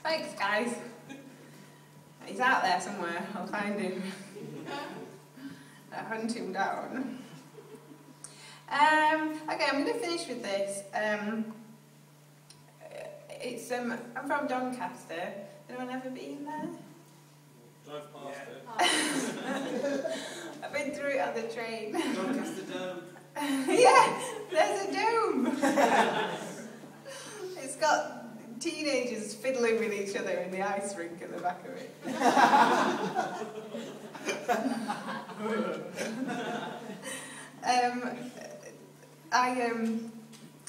Thanks, guys. He's out there somewhere. I'll find him. I'll hunt him down. Okay, I'm going to finish with this. I'm from Doncaster. Anyone ever been there? Drive past it. I've been through it on the train. Doncaster Dome. Yeah, there's a dome. It's got teenagers fiddling with each other in the ice rink at the back of it.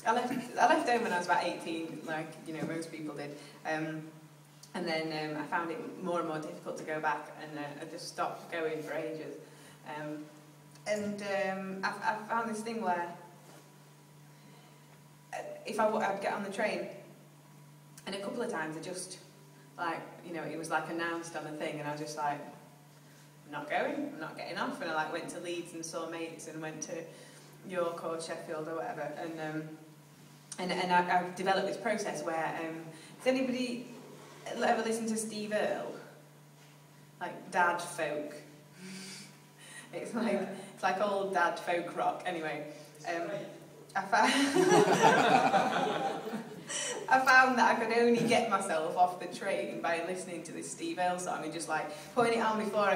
I left home when I was about 18, like most people did, and then I found it more and more difficult to go back, and I just stopped going for ages. I found this thing where I'd get on the train, and a couple of times I just it was like announced on the thing, and I was just like, I'm not going, I'm not getting off, and I went to Leeds and saw mates, and went to York or Sheffield or whatever, and I've developed this process where has anybody ever listened to Steve Earle? Like dad folk. It's like old dad folk rock. Anyway, I found that I could only get myself off the train by listening to this Steve Earle song and just putting it on before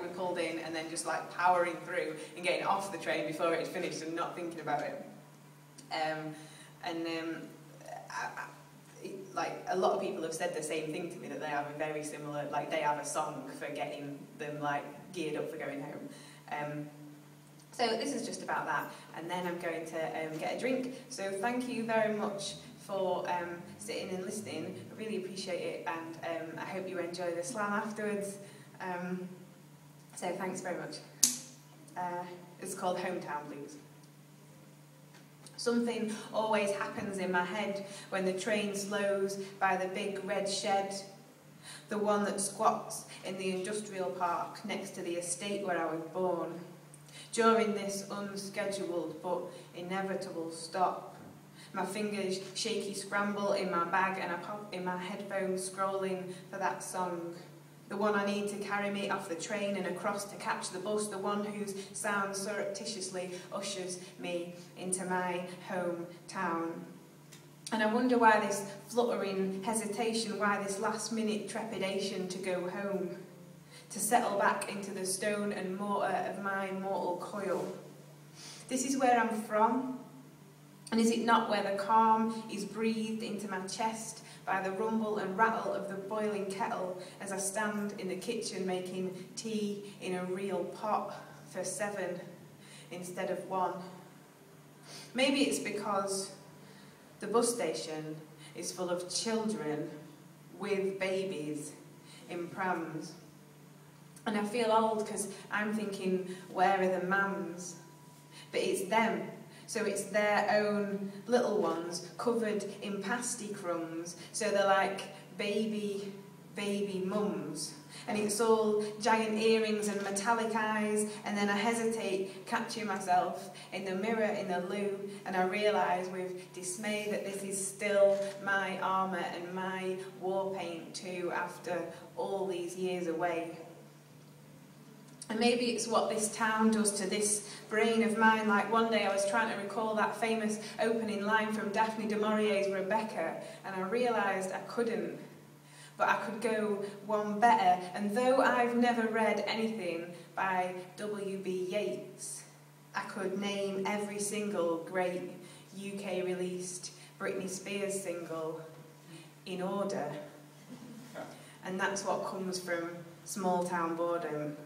we pulled in, and then just powering through and getting off the train before it had finished and not thinking about it. A lot of people have said the same thing to me, that they have a very similar, they have a song for getting them geared up for going home. So this is just about that, and then I'm going to get a drink. So thank you very much for sitting and listening. I really appreciate it, and I hope you enjoy the slam afterwards. So thanks very much. It's called Hometown Blues. Something always happens in my head when the train slows by the big red shed, the one that squats in the industrial park next to the estate where I was born. During this unscheduled but inevitable stop, my fingers shaky scramble in my bag, and I pop in my headphones scrolling for that song. The one I need to carry me off the train and across to catch the bus, the one whose sound surreptitiously ushers me into my hometown. And I wonder why this fluttering hesitation, why this last-minute trepidation to go home, to settle back into the stone and mortar of my mortal coil. This is where I'm from, and is it not where the calm is breathed into my chest by the rumble and rattle of the boiling kettle as I stand in the kitchen making tea in a real pot for 7 instead of 1? Maybe it's because the bus station is full of children with babies in prams. And I feel old because I'm thinking, where are the mums? But it's them. So it's their own little ones covered in pasty crumbs. So they're like baby mums. And it's all giant earrings and metallic eyes. And then I hesitate, catching myself in the mirror in the loo. And I realise with dismay that this is still my armour and my war paint too, after all these years away. And maybe it's what this town does to this brain of mine. Like one day I was trying to recall that famous opening line from Daphne du Maurier's Rebecca, and I realised I couldn't. But I could go one better, and though I've never read anything by W.B. Yeats, I could name every single great UK released Britney Spears single in order. And that's what comes from small town boredom.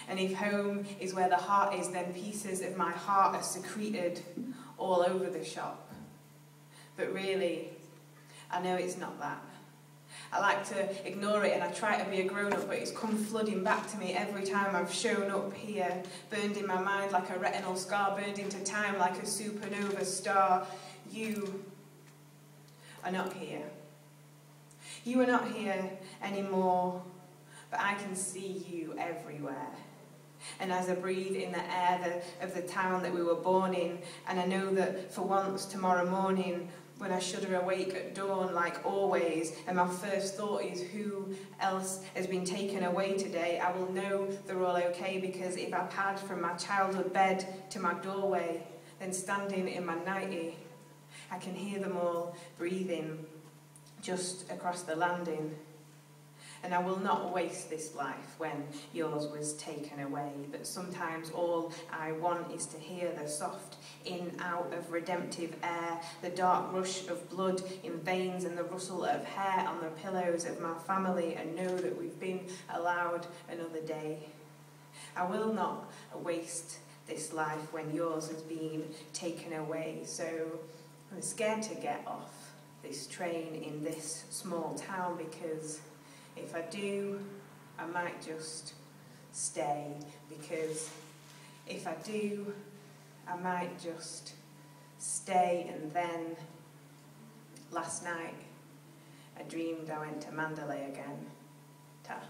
And if home is where the heart is, then pieces of my heart are secreted all over the shop. But really, I know it's not that. I like to ignore it, and I try to be a grown-up, but it's come flooding back to me every time I've shown up here, burned in my mind like a retinal scar, burned into time like a supernova star. You are not here. You are not here anymore, but I can see you everywhere. And as I breathe in the air of the town that we were born in, and I know that for once tomorrow morning when I shudder awake at dawn like always, and my first thought is who else has been taken away today, I will know they're all okay, because if I pad from my childhood bed to my doorway, then standing in my nightie, I can hear them all breathing just across the landing. And I will not waste this life when yours was taken away, but sometimes all I want is to hear the soft in-out of redemptive air, the dark rush of blood in veins and the rustle of hair on the pillows of my family, and know that we've been allowed another day. I will not waste this life when yours has been taken away, so I'm scared to get off this train in this small town, because if I do, I might just stay, because if I do, I might just stay. And then, last night, I dreamed I went to Mandalay again. Ta.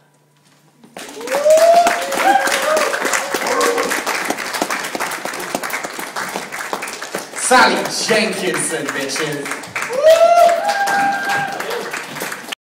Sally Jenkins, bitches.